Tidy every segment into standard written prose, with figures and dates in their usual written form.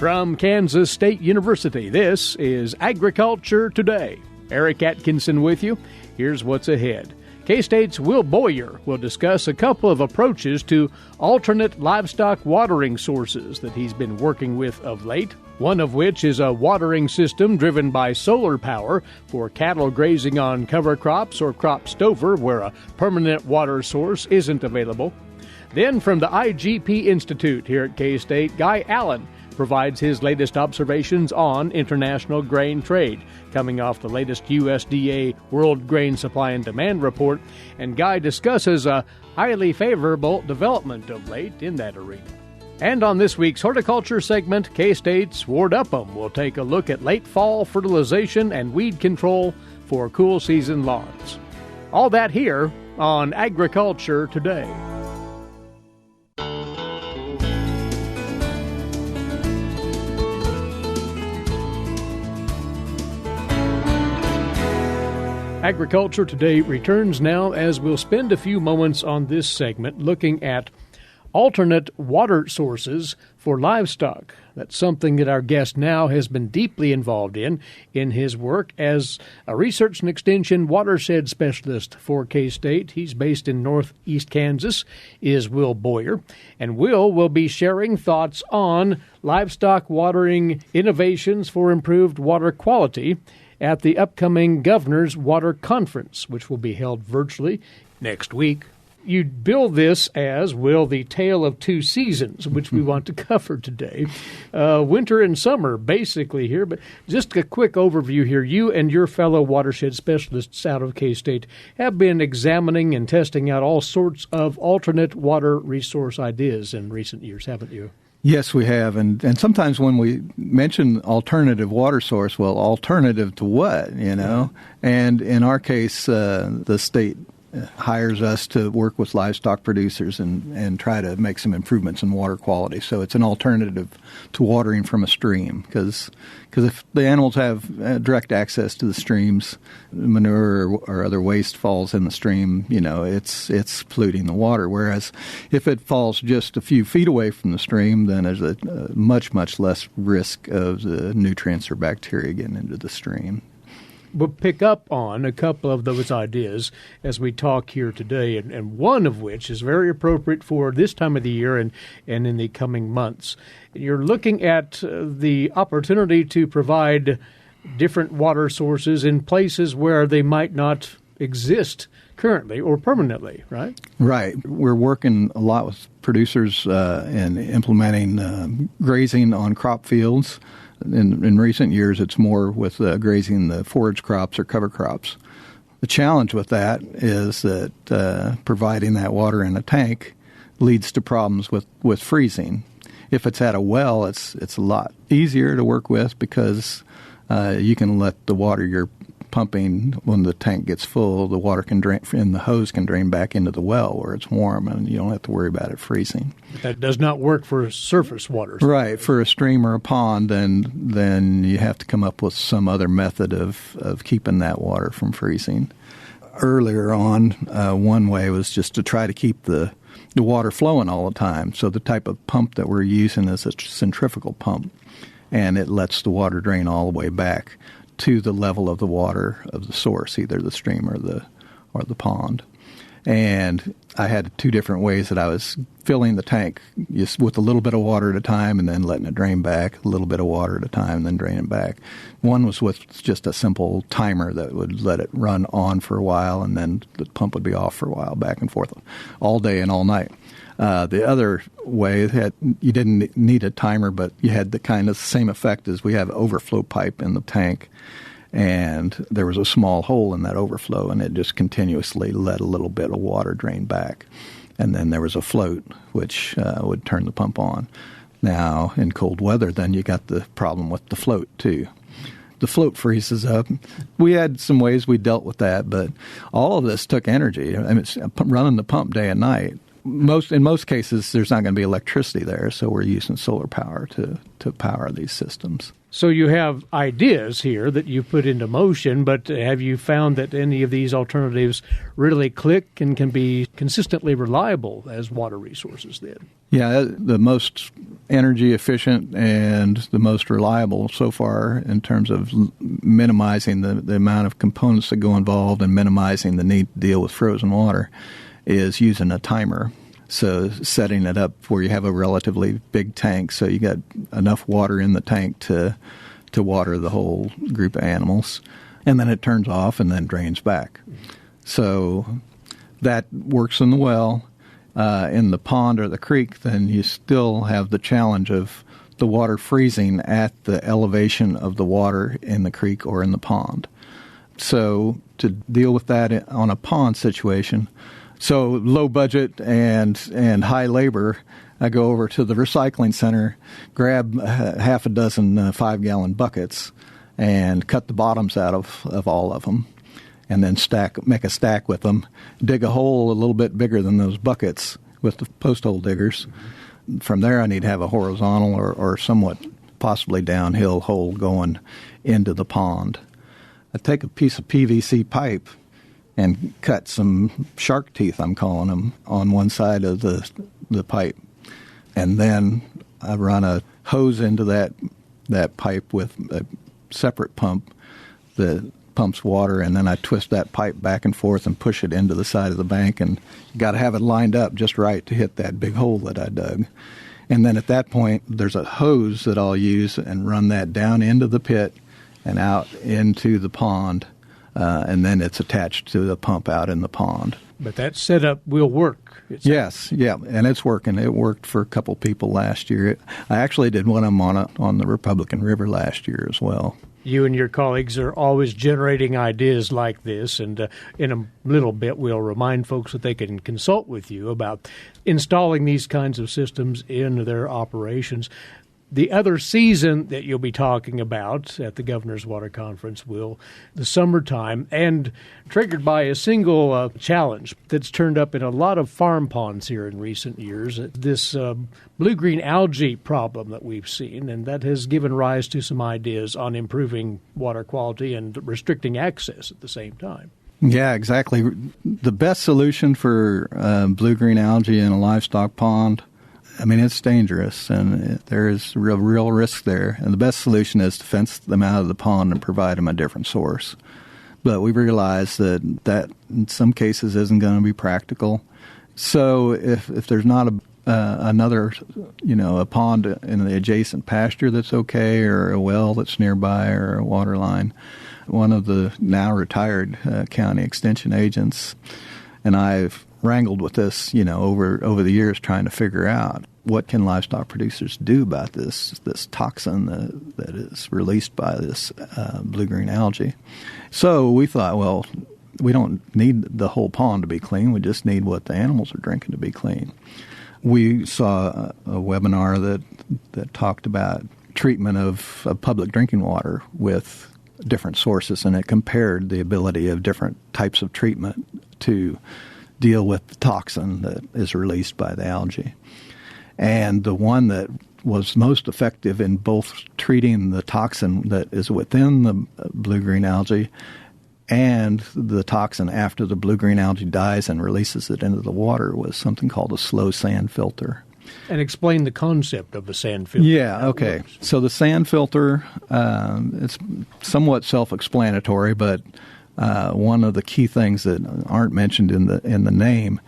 From Kansas State University, this is Agriculture Today. Eric Atkinson with you. Here's what's ahead. K-State's Will Boyer will discuss a couple of approaches to alternate livestock watering sources that he's been working with of late, one of which is a watering system driven by solar power for cattle grazing on cover crops or crop stover where a permanent water source isn't available. Then from the IGP Institute here at K-State, Guy Allen provides his latest observations on international grain trade, coming off the latest USDA World Grain Supply and Demand report, and Guy discusses a highly favorable development of late in that arena. And on this week's horticulture segment, K-State's Ward Upham will take a look at late fall fertilization and weed control for cool season lawns. All that here on Agriculture Today. Agriculture Today returns now as we'll spend a few moments on this segment looking at alternate water sources for livestock. That's something that our guest now has been deeply involved in his work as a research and extension watershed specialist for K-State. He's based in northeast Kansas, is Will Boyer. And Will be sharing thoughts on livestock watering innovations for improved water quality at the upcoming Governor's Water Conference, which will be held virtually next week. You bill this as, Will, the tale of two seasons, which we want to cover today. Winter and summer, basically, here. But just a quick overview here. You and your fellow watershed specialists out of K-State have been examining and testing out all sorts of alternate water resource ideas in recent years, haven't you? Yes, we have. And sometimes when we mention alternative water source, well, alternative to what, you know? And in our case, the state hires us to work with livestock producers and try to make some improvements in water quality. So it's an alternative to watering from a stream because if the animals have direct access to the streams, manure or other waste falls in the stream, you know, it's polluting the water. Whereas if it falls just a few feet away from the stream, then there's a much, much less risk of the nutrients or bacteria getting into the stream. We'll pick up on a couple of those ideas as we talk here today, and one of which is very appropriate for this time of the year and in the coming months. You're looking at the opportunity to provide different water sources in places where they might not exist currently or permanently, right? Right. We're working a lot with producers in implementing grazing on crop fields. In recent years, it's more with grazing the forage crops or cover crops. The challenge with that is that providing that water in a tank leads to problems with freezing. If it's at a well, it's a lot easier to work with because you can let the water you're pumping, when the tank gets full, the water can drain, and the hose can drain back into the well where it's warm, and you don't have to worry about it freezing. That does not work for surface water. Right. For a stream or a pond, then you have to come up with some other method of keeping that water from freezing. Earlier on, one way was just to try to keep the water flowing all the time. So the type of pump that we're using is a centrifugal pump, and it lets the water drain all the way back to the level of the water of the source, either the stream or the pond. And I had two different ways that I was filling the tank, just with a little bit of water at a time and then letting it drain back, a little bit of water at a time and then draining back. One was with just a simple timer that would let it run on for a while and then the pump would be off for a while, back and forth, all day and all night. The other way, you didn't need a timer, but you had the kind of same effect as we have overflow pipe in the tank, and there was a small hole in that overflow, and it just continuously let a little bit of water drain back. And then there was a float, which would turn the pump on. Now, in cold weather, then you got the problem with the float, too. The float freezes up. We had some ways we dealt with that, but all of this took energy. I mean, it's running the pump day and night. In most cases, there's not going to be electricity there, so we're using solar power to power these systems. So you have ideas here that you put into motion, but have you found that any of these alternatives really click and can be consistently reliable as water resources then? Yeah, the most energy efficient and the most reliable so far in terms of minimizing the amount of components that go involved and minimizing the need to deal with frozen water is using a timer. So setting it up where you have a relatively big tank so you got enough water in the tank to water the whole group of animals. And then it turns off and then drains back. So that works in the well. In the pond or the creek, then you still have the challenge of the water freezing at the elevation of the water in the creek or in the pond. So to deal with that on a pond situation, so low budget and high labor, I go over to the recycling center, grab half a dozen 5-gallon buckets, and cut the bottoms out of all of them, and then make a stack with them, dig a hole a little bit bigger than those buckets with the post hole diggers. From there, I need to have a horizontal or somewhat possibly downhill hole going into the pond. I take a piece of PVC pipe and cut some shark teeth, I'm calling them, on one side of the pipe. And then I run a hose into that pipe with a separate pump that pumps water, and then I twist that pipe back and forth and push it into the side of the bank, and you got to have it lined up just right to hit that big hole that I dug. And then at that point, there's a hose that I'll use and run that down into the pit and out into the pond, and then it's attached to the pump out in the pond. But that setup will work. Yes, yeah, and it's working. It worked for a couple people last year. I actually did one of them on the Republican River last year as well. You and your colleagues are always generating ideas like this, and in a little bit we'll remind folks that they can consult with you about installing these kinds of systems in their operations. The other season that you'll be talking about at the Governor's Water Conference will the summertime, and triggered by a single challenge that's turned up in a lot of farm ponds here in recent years, this blue-green algae problem that we've seen, and that has given rise to some ideas on improving water quality and restricting access at the same time. Yeah, exactly. The best solution for blue-green algae in a livestock pond, I mean, it's dangerous, and there is real risk there. And the best solution is to fence them out of the pond and provide them a different source. But we realize that in some cases isn't going to be practical. So if there's not another, a pond in the adjacent pasture that's okay, or a well that's nearby, or a water line, one of the now retired county extension agents and I've wrangled with this, over the years, trying to figure out what can livestock producers do about this toxin that is released by this blue-green algae. So we thought, well, we don't need the whole pond to be clean. We just need what the animals are drinking to be clean. We saw a webinar that talked about treatment of public drinking water with different sources, and it compared the ability of different types of treatment to deal with the toxin that is released by the algae. And the one that was most effective in both treating the toxin that is within the blue-green algae and the toxin after the blue-green algae dies and releases it into the water was something called a slow sand filter. And explain the concept of a sand filter. Yeah, okay. So the sand filter, it's somewhat self-explanatory, but one of the key things that aren't mentioned in the name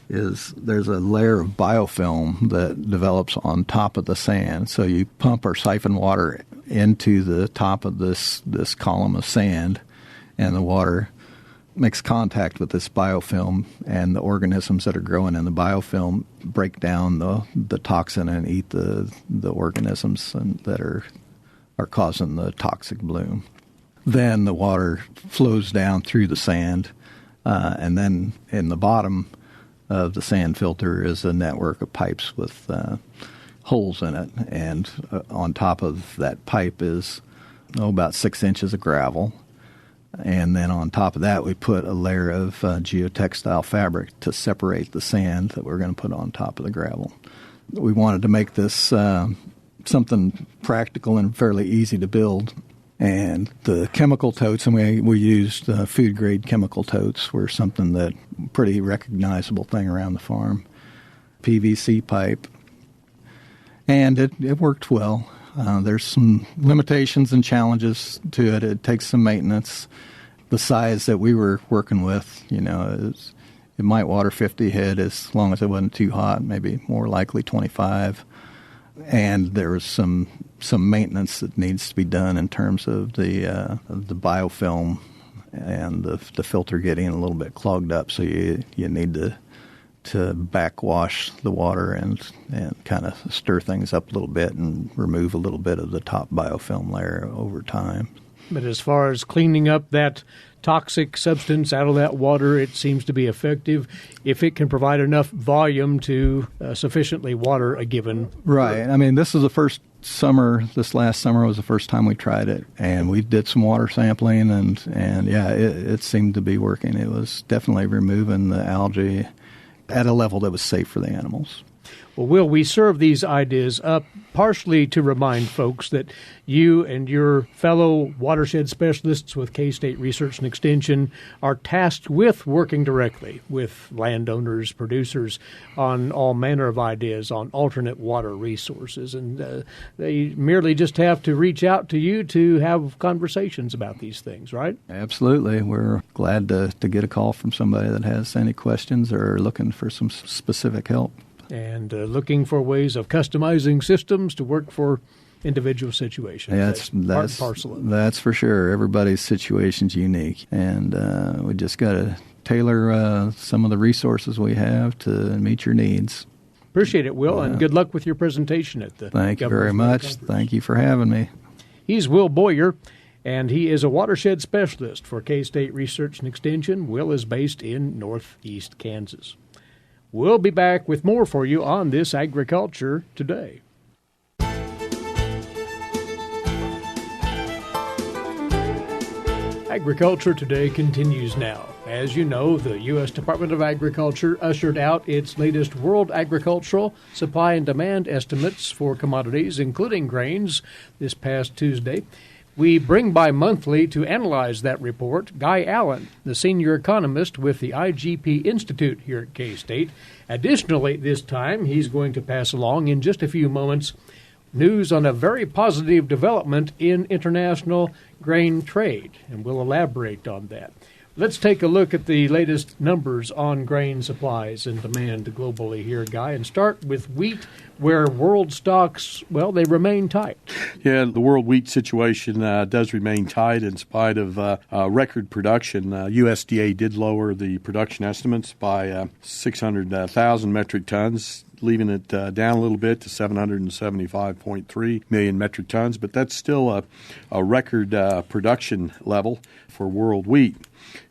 is there's a layer of biofilm that develops on top of the sand. So you pump or siphon water into the top of this column of sand, and the water makes contact with this biofilm, and the organisms that are growing in the biofilm break down the toxin and eat the organisms that are causing the toxic bloom. Then the water flows down through the sand, and then in the bottom of the sand filter is a network of pipes with holes in it, and on top of that pipe is about 6 inches of gravel. And then on top of that, we put a layer of geotextile fabric to separate the sand that we're going to put on top of the gravel. We wanted to make this something practical and fairly easy to build. And the chemical totes, and we used food-grade chemical totes, were something that pretty recognizable thing around the farm. PVC pipe. And it worked well. There's some limitations and challenges to it. It takes some maintenance. The size that we were working with, it might water 50 head as long as it wasn't too hot, maybe more likely 25. And there was some maintenance that needs to be done in terms of the biofilm and the filter getting a little bit clogged up. So you need to backwash the water and kind of stir things up a little bit and remove a little bit of the top biofilm layer over time. But as far as cleaning up that toxic substance out of that water, it seems to be effective if it can provide enough volume to sufficiently water a given. Right. I mean, this last summer was the first time we tried it, and we did some water sampling, and it seemed to be working. It was definitely removing the algae at a level that was safe for the animals. Well, Will, we serve these ideas up partially to remind folks that you and your fellow watershed specialists with K-State Research and Extension are tasked with working directly with landowners, producers on all manner of ideas on alternate water resources. And they merely just have to reach out to you to have conversations about these things, right? Absolutely. We're glad to get a call from somebody that has any questions or looking for some specific help. And looking for ways of customizing systems to work for individual situations. That's part and parcel of it. That's for sure. Everybody's situation's unique, and we just got to tailor some of the resources we have to meet your needs. Appreciate it, Will, and good luck with your presentation at the Thank you very much. Conference. Thank you for having me. He's Will Boyer, and he is a watershed specialist for K-State Research and Extension. Will is based in northeast Kansas. We'll be back with more for you on this Agriculture Today. Agriculture Today continues now. As you know, the U.S. Department of Agriculture ushered out its latest World Agricultural Supply and Demand estimates for commodities, including grains, this past Tuesday. We bring by monthly to analyze that report Guy Allen, the senior economist with the IGP Institute here at K-State. Additionally, this time, he's going to pass along in just a few moments news on a very positive development in international grain trade, and we'll elaborate on that. Let's take a look at the latest numbers on grain supplies and demand globally here, Guy, and start with wheat, where world stocks, well, they remain tight. Yeah, the world wheat situation does remain tight in spite of record production. USDA did lower the production estimates by 600,000 metric tons, leaving it down a little bit to 775.3 million metric tons, but that's still a record production level for world wheat.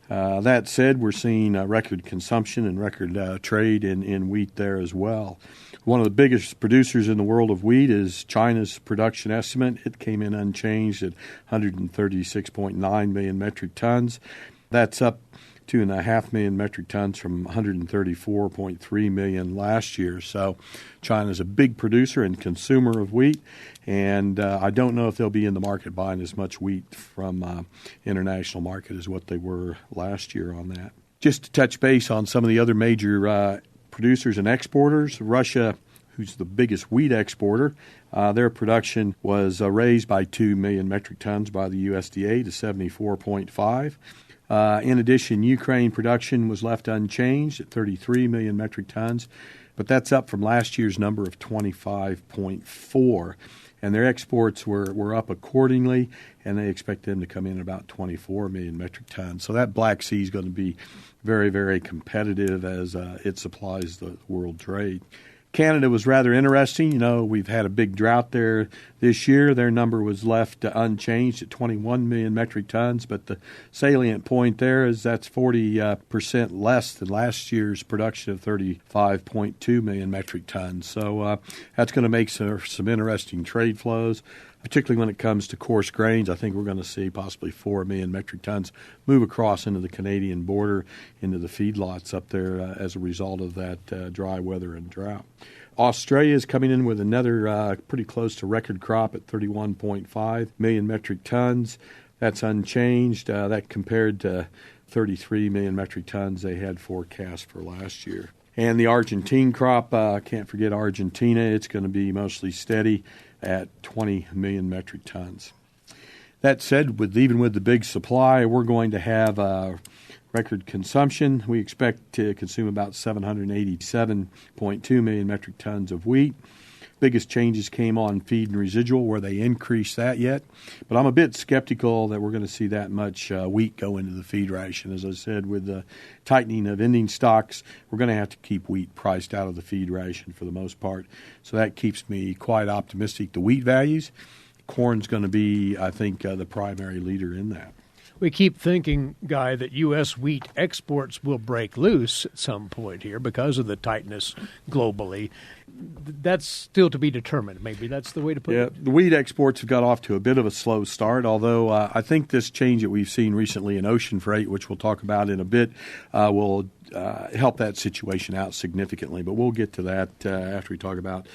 That said, we're seeing record consumption and record trade in wheat there as well. One of the biggest producers in the world of wheat is China's production estimate. It came in unchanged at 136.9 million metric tons. That's up 2.5 million metric tons from 134.3 million last year. So China's a big producer and consumer of wheat, and I don't know if they'll be in the market buying as much wheat from international market as what they were last year on that. Just to touch base on some of the other major producers and exporters, Russia, who's the biggest wheat exporter, their production was raised by 2 million metric tons by the USDA to 74.5. In addition, Ukraine production was left unchanged at 33 million metric tons, but that's up from last year's number of 25.4. And their exports were up accordingly, and they expect them to come in at about 24 million metric tons. So that Black Sea is going to be very, very competitive as it supplies the world trade. Canada was rather interesting. You know, we've had a big drought there this year. Their number was left unchanged at 21 million metric tons, but the salient point there is that's 40% less than last year's production of 35.2 million metric tons. So that's going to make some interesting trade flows, particularly when it comes to coarse grains. I think we're going to see possibly 4 million metric tons move across into the Canadian border, into the feedlots up there as a result of that dry weather and drought. Australia is coming in with another pretty close to record crop at 31.5 million metric tons. That's unchanged. That compared to 33 million metric tons they had forecast for last year. And the Argentine crop, can't forget Argentina. It's going to be mostly steady at 20 million metric tons. That said, even with the big supply, we're going to have record consumption. We expect to consume about 787.2 million metric tons of wheat. Biggest changes came on feed and residual, where they increased that yet. But I'm a bit skeptical that we're going to see that much wheat go into the feed ration. As I said, with the tightening of ending stocks, we're going to have to keep wheat priced out of the feed ration for the most part. So that keeps me quite optimistic. The wheat values, corn's going to be, I think, the primary leader in that. We keep thinking, Guy, that U.S. wheat exports will break loose at some point here because of the tightness globally. That's still to be determined. Maybe that's the way to put it. Yeah, the wheat exports have got off to a bit of a slow start, although I think this change that we've seen recently in ocean freight, which we'll talk about in a bit, will help that situation out significantly. But we'll get to that after we talk about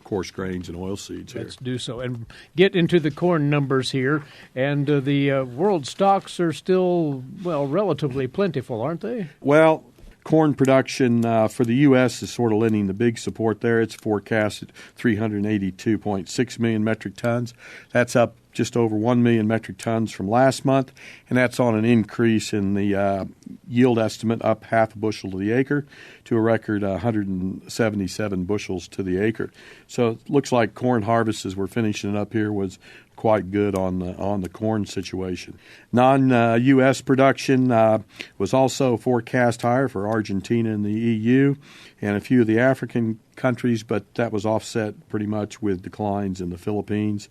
coarse grains and oilseeds here. Let's do so and get into the corn numbers here. And the world stocks are still, relatively plentiful, aren't they? Well, corn production for the U.S. is sort of lending the big support there. It's forecasted 382.6 million metric tons. That's up just over 1 million metric tons from last month, and that's on an increase in the yield estimate, up half a bushel to the acre to a record 177 bushels to the acre. So it looks like corn harvest, as we're finishing it up here, was quite good on the corn situation. Non-U.S. production was also forecast higher for Argentina and the EU and a few of the African countries, but that was offset pretty much with declines in the Philippines.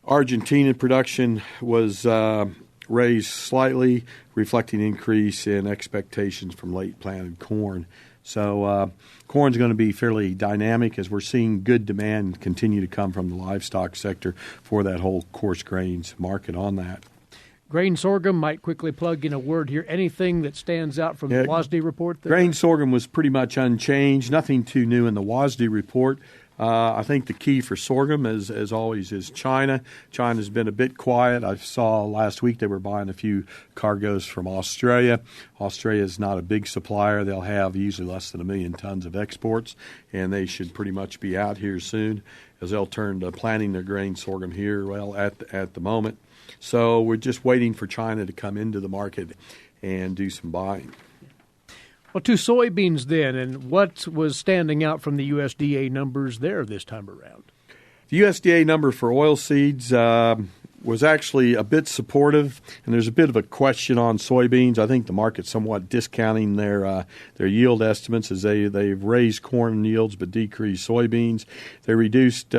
Argentina production was raised slightly, reflecting increase in expectations from late planted corn. So corn's going to be fairly dynamic as we're seeing good demand continue to come from the livestock sector for that whole coarse grains market on that. Grain sorghum, might quickly plug in a word here. Anything that stands out from the WSDA report there? Grain sorghum was pretty much unchanged. Nothing too new in the WSDA report. I think the key for sorghum, as always, is China. China's been a bit quiet. I saw last week they were buying a few cargoes from Australia. Australia is not a big supplier. They'll have usually less than 1 million tons of exports, and they should pretty much be out here soon as they'll turn to planting their grain sorghum here, at the moment. So we're just waiting for China to come into the market and do some buying. Well, to soybeans then, and what was standing out from the USDA numbers there this time around? The USDA number for oilseeds was actually a bit supportive, and there's a bit of a question on soybeans. I think the market's somewhat discounting their yield estimates as they've raised corn yields but decreased soybeans. They reduced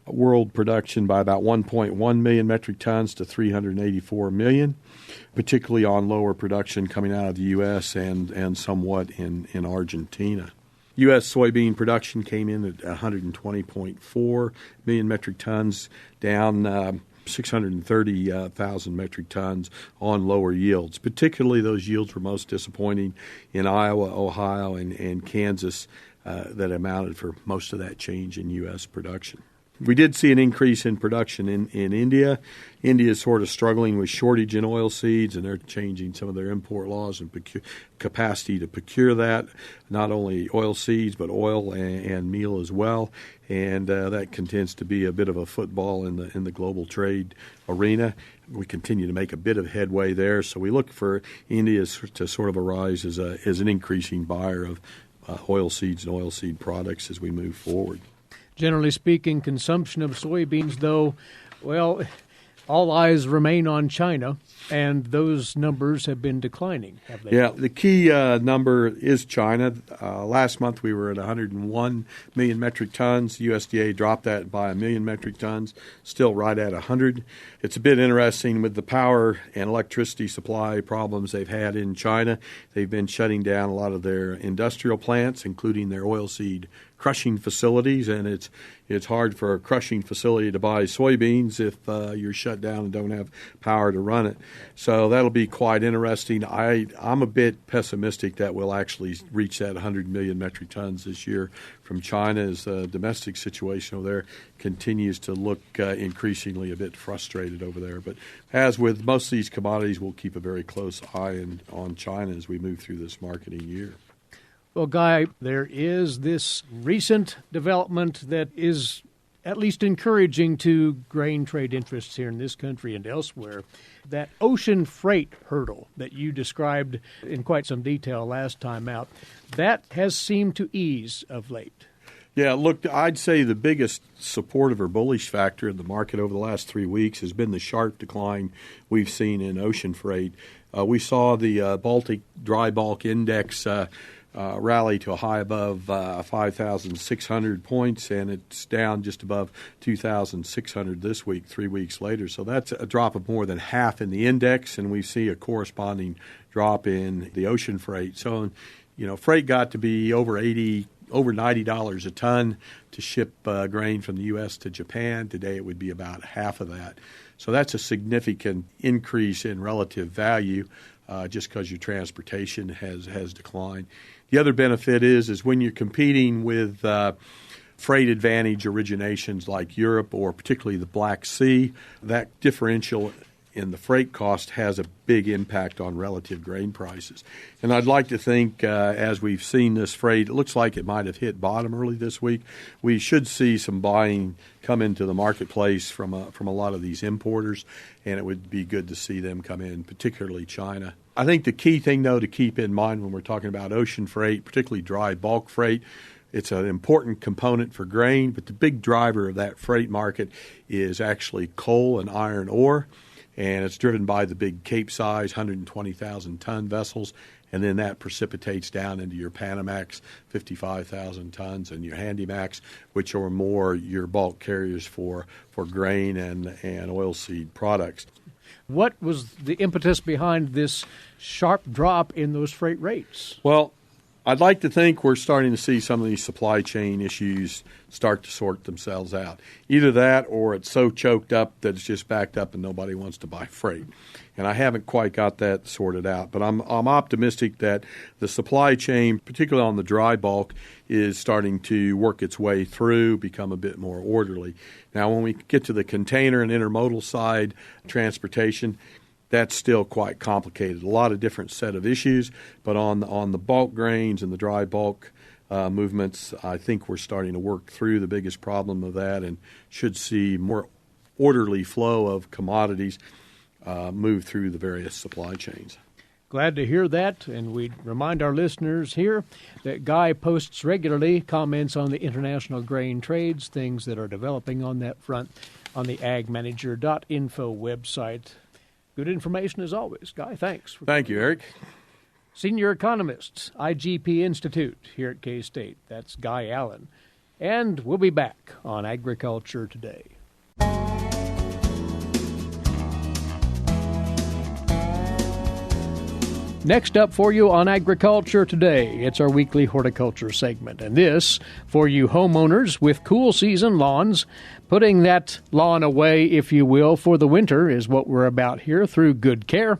world production by about 1.1 million metric tons to 384 million, particularly on lower production coming out of the U.S. and somewhat in Argentina. U.S. soybean production came in at 120.4 million metric tons, down 630,000 metric tons on lower yields. Particularly those yields were most disappointing in Iowa, Ohio, and Kansas that amounted for most of that change in U.S. production. We did see an increase in production in India. India is sort of struggling with shortage in oil seeds, and they're changing some of their import laws and capacity to procure that, not only oil seeds but oil and meal as well. And that continues to be a bit of a football in the global trade arena. We continue to make a bit of headway there, so we look for India to sort of arise as an increasing buyer of oil seeds and oilseed products as we move forward. Generally speaking, consumption of soybeans, though, all eyes remain on China, and those numbers have been declining, have they? Yeah, the key number is China. Last month we were at 101 million metric tons. USDA dropped that by 1 million metric tons, still right at 100. It's a bit interesting with the power and electricity supply problems they've had in China. They've been shutting down a lot of their industrial plants, including their oilseed crushing facilities, and it's hard for a crushing facility to buy soybeans if you're shut down and don't have power to run it. So that'll be quite interesting. I'm a bit pessimistic that we'll actually reach that 100 million metric tons this year from China as the domestic situation over there continues to look increasingly a bit frustrated over there. But as with most of these commodities, we'll keep a very close eye on China as we move through this marketing year. Well, Guy, there is this recent development that is at least encouraging to grain trade interests here in this country and elsewhere. That ocean freight hurdle that you described in quite some detail last time out, that has seemed to ease of late. Yeah, look, I'd say the biggest supportive or bullish factor in the market over the last 3 weeks has been the sharp decline we've seen in ocean freight. We saw the Baltic Dry Bulk Index rally to a high above 5,600 points, and it's down just above 2,600 this week, 3 weeks later. So that's a drop of more than half in the index, and we see a corresponding drop in the ocean freight. So, freight got to be over $90 a ton to ship grain from the U.S. to Japan. Today it would be about half of that. So that's a significant increase in relative value just because your transportation has declined. The other benefit is when you're competing with freight advantage originations like Europe or particularly the Black Sea, that differential in the freight cost has a big impact on relative grain prices. And I'd like to think as we've seen this freight, it looks like it might have hit bottom early this week. We should see some buying come into the marketplace from a lot of these importers, and it would be good to see them come in, particularly China. I think the key thing, though, to keep in mind when we're talking about ocean freight, particularly dry bulk freight, it's an important component for grain, but the big driver of that freight market is actually coal and iron ore. And it's driven by the big Cape-size 120,000-ton vessels, and then that precipitates down into your Panamax, 55,000 tons, and your Handymax, which are more your bulk carriers for grain and oilseed products. What was the impetus behind this sharp drop in those freight rates? Well, I'd like to think we're starting to see some of these supply chain issues start to sort themselves out. Either that or it's so choked up that it's just backed up and nobody wants to buy freight. And I haven't quite got that sorted out. But I'm optimistic that the supply chain, particularly on the dry bulk, is starting to work its way through, become a bit more orderly. Now, when we get to the container and intermodal side transportation, that's still quite complicated. A lot of different set of issues, but on the bulk grains and the dry bulk movements, I think we're starting to work through the biggest problem of that and should see more orderly flow of commodities move through the various supply chains. Glad to hear that, and we remind our listeners here that Guy posts regularly comments on the international grain trades, things that are developing on that front on the agmanager.info website. Good information as always. Guy, thanks. Thank you, Eric. Senior economist, IGP Institute here at K-State. That's Guy Allen. And we'll be back on Agriculture Today. Next up for you on Agriculture Today, it's our weekly horticulture segment. And this, for you homeowners with cool season lawns, putting that lawn away, if you will, for the winter is what we're about here through good care.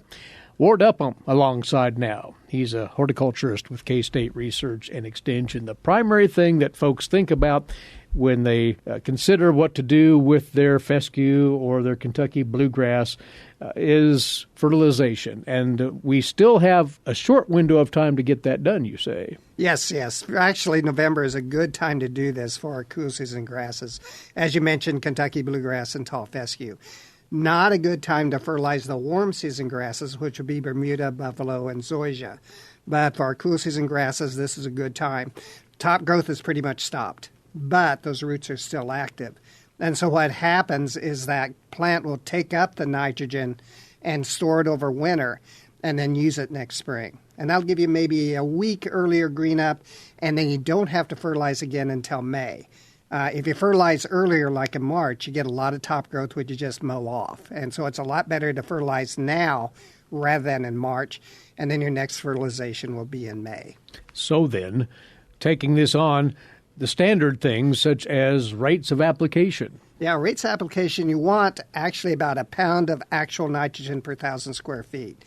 Ward Upham alongside now. He's a horticulturist with K-State Research and Extension. The primary thing that folks think about when they consider what to do with their fescue or their Kentucky bluegrass is fertilization. And we still have a short window of time to get that done, you say. Yes. Actually, November is a good time to do this for our cool season grasses. As you mentioned, Kentucky bluegrass and tall fescue. Not a good time to fertilize the warm season grasses, which would be Bermuda, buffalo, and zoysia. But for our cool season grasses, this is a good time. Top growth is pretty much stopped, but those roots are still active. And so what happens is that plant will take up the nitrogen and store it over winter and then use it next spring. And that'll give you maybe a week earlier green up, and then you don't have to fertilize again until May. If you fertilize earlier, like in March, you get a lot of top growth, which you just mow off. And so it's a lot better to fertilize now rather than in March, and then your next fertilization will be in May. So then, taking this on, the standard things such as rates of application. Yeah, rates of application, you want actually about a pound of actual nitrogen per 1,000 square feet.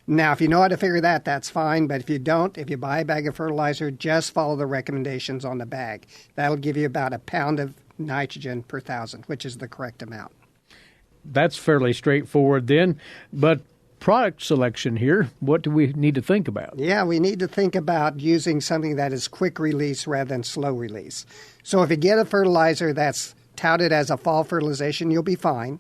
Now, if you know how to figure that, that's fine. But if you don't, if you buy a bag of fertilizer, just follow the recommendations on the bag. That'll give you about a pound of nitrogen per 1,000, which is the correct amount. That's fairly straightforward then. But product selection here, what do we need to think about? Yeah, we need to think about using something that is quick release rather than slow release. So if you get a fertilizer that's touted as a fall fertilization, you'll be fine.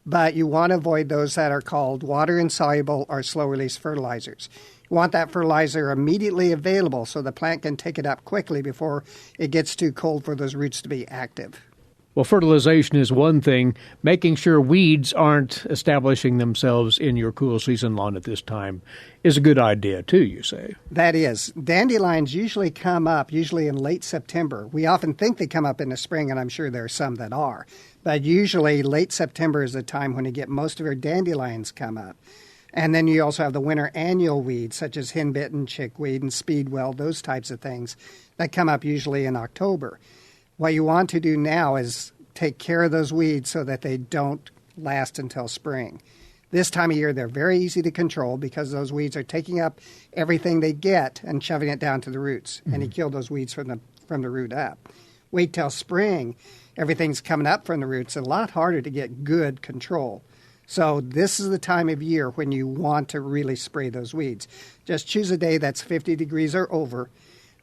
But you want to avoid those that are called water-insoluble or slow-release fertilizers. You want that fertilizer immediately available so the plant can take it up quickly before it gets too cold for those roots to be active. Well, fertilization is one thing. Making sure weeds aren't establishing themselves in your cool season lawn at this time is a good idea, too, you say. That is. Dandelions usually come up, usually in late September. We often think they come up in the spring, and I'm sure there are some that are. But usually late September is the time when you get most of your dandelions come up. And then you also have the winter annual weeds, such as henbitten, chickweed, and speedwell, those types of things, that come up usually in October. What you want to do now is take care of those weeds so that they don't last until spring. This time of year, they're very easy to control because those weeds are taking up everything they get and shoving it down to the roots. And you kill those weeds from the root up. Wait till spring, everything's coming up from the roots. It's a lot harder to get good control. So this is the time of year when you want to really spray those weeds. Just choose a day that's 50 degrees or over,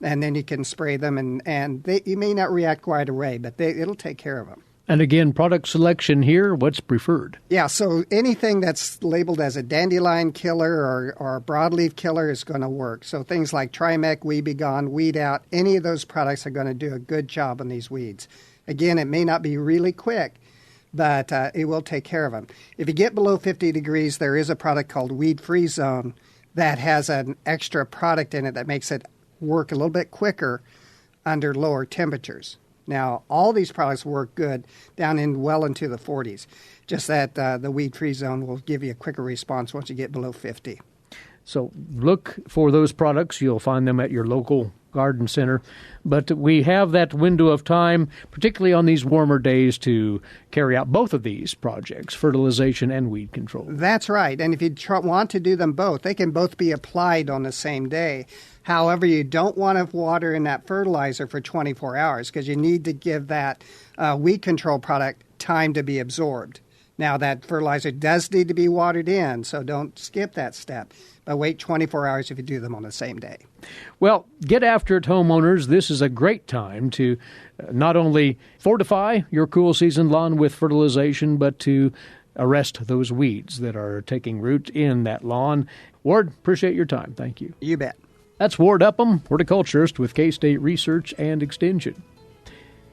and then you can spray them, and you may not react right away, but it'll take care of them. And again, product selection here, what's preferred? Yeah, so anything that's labeled as a dandelion killer or a broadleaf killer is going to work. So things like Trimec, Weed Be Gone, Weed Out, any of those products are going to do a good job on these weeds. Again, it may not be really quick, but it will take care of them. If you get below 50 degrees, there is a product called Weed Free Zone that has an extra product in it that makes it work a little bit quicker under lower temperatures. Now, all these products work good down in well into the 40s, just that the Weed Free Zone will give you a quicker response once you get below 50. So look for those products. You'll find them at your local garden center. But we have that window of time, particularly on these warmer days, to carry out both of these projects, fertilization and weed control. That's right. And if you want to do them both, they can both be applied on the same day. However, you don't want to water in that fertilizer for 24 hours because you need to give that weed control product time to be absorbed. Now, that fertilizer does need to be watered in, so don't skip that step. But wait 24 hours if you do them on the same day. Well, get after it, homeowners. This is a great time to not only fortify your cool season lawn with fertilization, but to arrest those weeds that are taking root in that lawn. Ward, appreciate your time. Thank you. You bet. That's Ward Upham, horticulturist with K-State Research and Extension,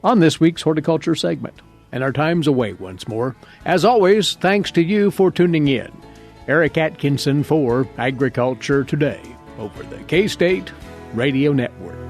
on this week's Horticulture segment. And our time's away once more. As always, thanks to you for tuning in. Eric Atkinson for Agriculture Today over the K-State Radio Network.